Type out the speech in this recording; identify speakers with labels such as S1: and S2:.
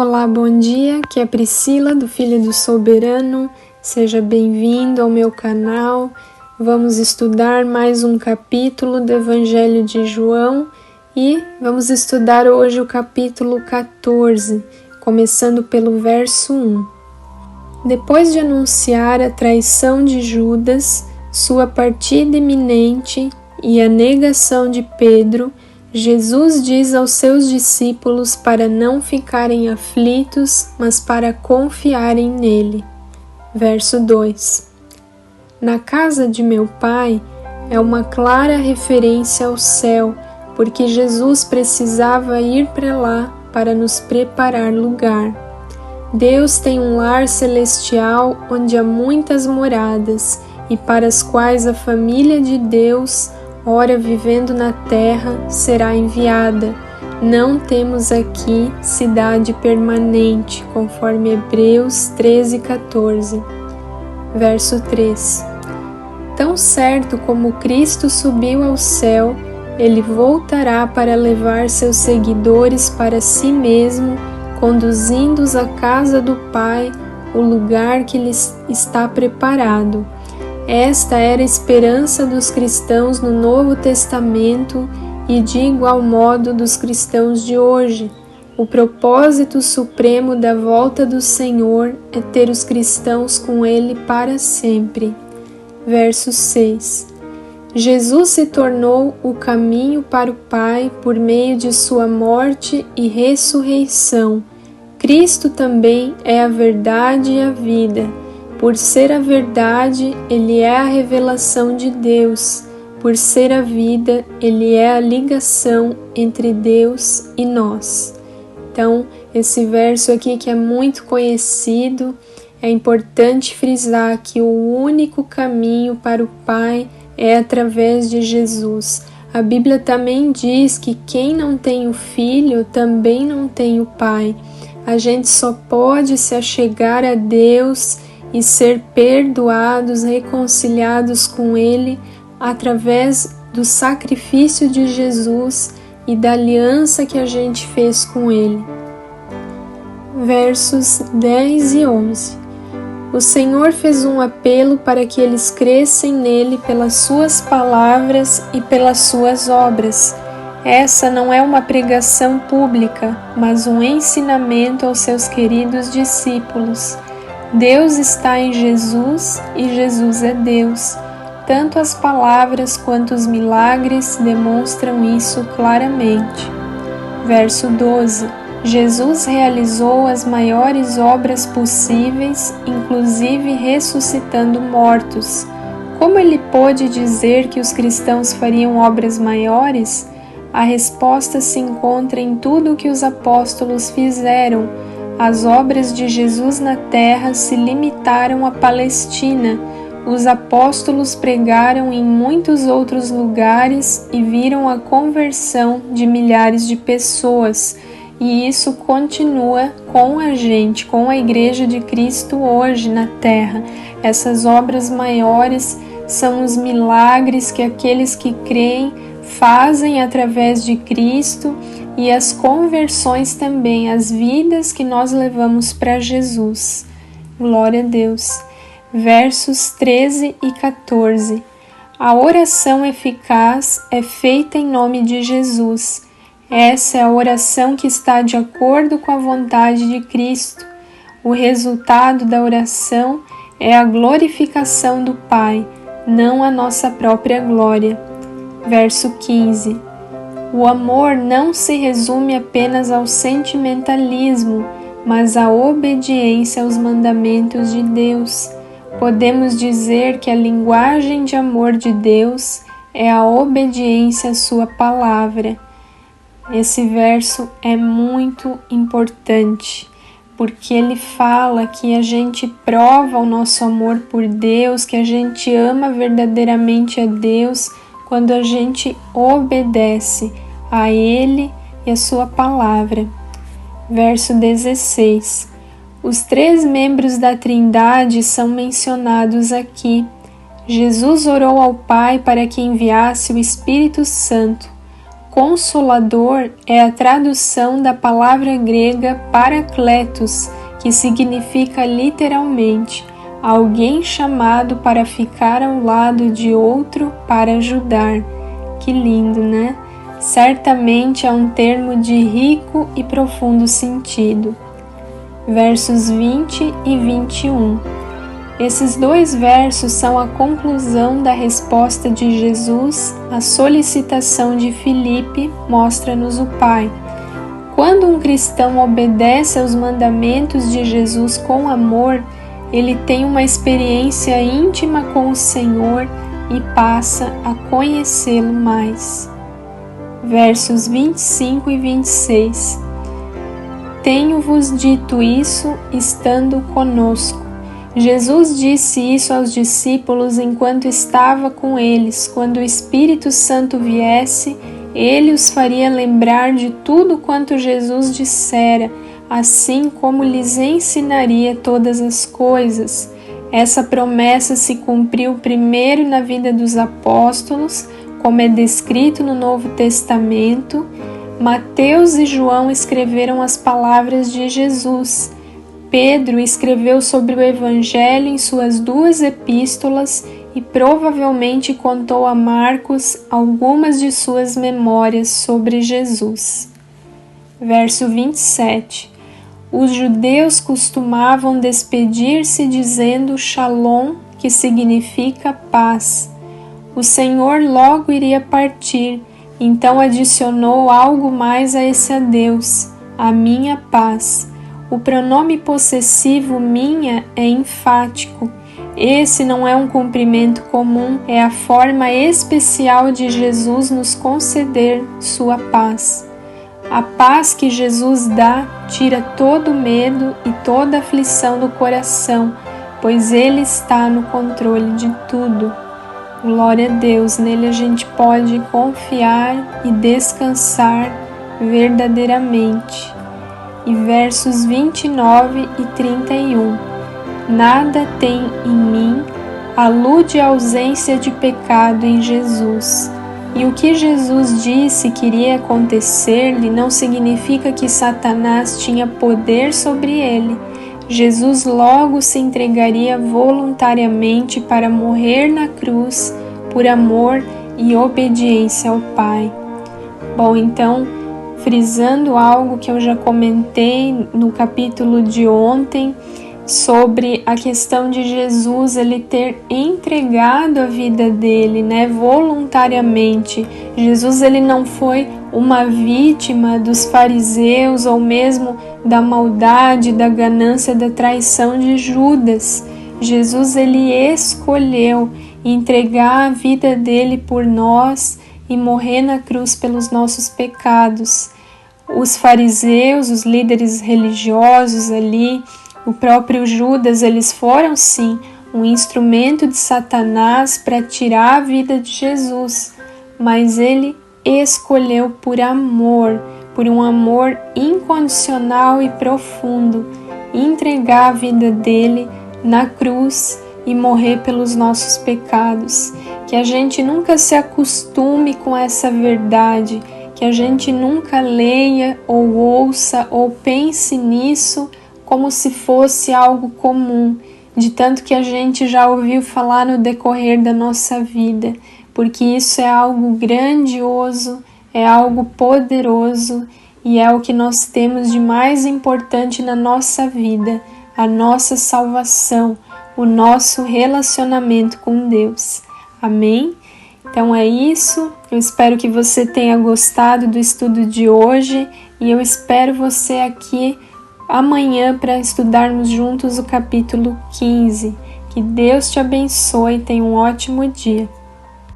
S1: Olá, bom dia, aqui é Priscila do Filho do Soberano, seja bem-vindo ao meu canal. Vamos estudar mais um capítulo do Evangelho de João e vamos estudar hoje o capítulo 14, começando pelo verso 1. Depois de anunciar a traição de Judas, sua partida iminente e a negação de Pedro, Jesus diz aos seus discípulos para não ficarem aflitos, mas para confiarem nele. Verso 2. Na casa de meu Pai é uma clara referência ao céu, porque Jesus precisava ir para lá para nos preparar lugar. Deus tem um lar celestial onde há muitas moradas e para as quais a família de Deus, ora vivendo na terra, será enviada. Não temos aqui cidade permanente, conforme Hebreus 13:14. Verso 3. Tão certo como Cristo subiu ao céu, ele voltará para levar seus seguidores para si mesmo, conduzindo-os à casa do Pai, o lugar que lhes está preparado. Esta era a esperança dos cristãos no Novo Testamento e de igual modo dos cristãos de hoje. O propósito supremo da volta do Senhor é ter os cristãos com Ele para sempre. Verso 6. Jesus se tornou o caminho para o Pai por meio de sua morte e ressurreição. Cristo também é a verdade e a vida. Por ser a verdade, ele é a revelação de Deus. Por ser a vida, ele é a ligação entre Deus e nós. Então, esse verso aqui que é muito conhecido, é importante frisar que o único caminho para o Pai é através de Jesus. A Bíblia também diz que quem não tem o Filho também não tem o Pai. A gente só pode se achegar a Deus e ser perdoados, reconciliados com Ele através do sacrifício de Jesus e da aliança que a gente fez com Ele. Versos 10 e 11. O Senhor fez um apelo para que eles crescem nele pelas suas palavras e pelas suas obras. Essa não é uma pregação pública, mas um ensinamento aos seus queridos discípulos. Deus está em Jesus e Jesus é Deus. Tanto as palavras quanto os milagres demonstram isso claramente. Verso 12. Jesus realizou as maiores obras possíveis, inclusive ressuscitando mortos. Como ele pôde dizer que os cristãos fariam obras maiores? A resposta se encontra em tudo o que os apóstolos fizeram. As obras de Jesus na terra se limitaram à Palestina. Os apóstolos pregaram em muitos outros lugares e viram a conversão de milhares de pessoas. E isso continua com a gente, com a Igreja de Cristo hoje na terra. Essas obras maiores são os milagres que aqueles que creem fazem através de Cristo e as conversões também, as vidas que nós levamos para Jesus. Glória a Deus. Versos 13 e 14. A oração eficaz é feita em nome de Jesus. Essa é a oração que está de acordo com a vontade de Cristo. O resultado da oração é a glorificação do Pai, não a nossa própria glória. Verso 15. O amor não se resume apenas ao sentimentalismo, mas à obediência aos mandamentos de Deus. Podemos dizer que a linguagem de amor de Deus é a obediência à sua palavra. Esse verso é muito importante, porque ele fala que a gente prova o nosso amor por Deus, que a gente ama verdadeiramente a Deus quando a gente obedece a Ele e a sua palavra. Verso 16. Os 3 membros da Trindade são mencionados aqui. Jesus orou ao Pai para que enviasse o Espírito Santo. Consolador é a tradução da palavra grega parakletos, que significa literalmente alguém chamado para ficar ao lado de outro para ajudar. Que lindo, né? Certamente é um termo de rico e profundo sentido. Versos 20 e 21. Esses dois versos são a conclusão da resposta de Jesus à solicitação de Filipe, mostra-nos o Pai. Quando um cristão obedece aos mandamentos de Jesus com amor, ele tem uma experiência íntima com o Senhor e passa a conhecê-lo mais. Versos 25 e 26. Tenho-vos dito isso estando conosco. Jesus disse isso aos discípulos enquanto estava com eles. Quando o Espírito Santo viesse, ele os faria lembrar de tudo quanto Jesus dissera, assim como lhes ensinaria todas as coisas. Essa promessa se cumpriu primeiro na vida dos apóstolos, como é descrito no Novo Testamento. Mateus e João escreveram as palavras de Jesus. Pedro escreveu sobre o Evangelho em suas 2 epístolas e provavelmente contou a Marcos algumas de suas memórias sobre Jesus. Verso 27. Os judeus costumavam despedir-se dizendo Shalom, que significa paz. O Senhor logo iria partir, então adicionou algo mais a esse adeus, a minha paz. O pronome possessivo minha é enfático. Esse não é um cumprimento comum, é a forma especial de Jesus nos conceder sua paz. A paz que Jesus dá tira todo medo e toda aflição do coração, pois Ele está no controle de tudo. Glória a Deus, nele a gente pode confiar e descansar verdadeiramente. E versos 29 e 31. Nada tem em mim, alude à ausência de pecado em Jesus. E o que Jesus disse que iria acontecer-lhe não significa que Satanás tinha poder sobre ele. Jesus logo se entregaria voluntariamente para morrer na cruz por amor e obediência ao Pai. Bom, então, frisando algo que eu já comentei no capítulo de ontem, sobre a questão de Jesus ele ter entregado a vida dele, voluntariamente. Jesus ele não foi uma vítima dos fariseus ou mesmo da maldade, da ganância, da traição de Judas. Jesus ele escolheu entregar a vida dele por nós e morrer na cruz pelos nossos pecados. Os fariseus, os líderes religiosos ali, o próprio Judas, eles foram sim um instrumento de Satanás para tirar a vida de Jesus, mas ele escolheu por amor, por um amor incondicional e profundo, entregar a vida dele na cruz e morrer pelos nossos pecados. Que a gente nunca se acostume com essa verdade, que a gente nunca leia ou ouça ou pense nisso como se fosse algo comum, de tanto que a gente já ouviu falar no decorrer da nossa vida, porque isso é algo grandioso, é algo poderoso e é o que nós temos de mais importante na nossa vida, a nossa salvação, o nosso relacionamento com Deus. Amém? Então é isso, eu espero que você tenha gostado do estudo de hoje e eu espero você aqui amanhã para estudarmos juntos o capítulo 15. Que Deus te abençoe e tenha um ótimo dia.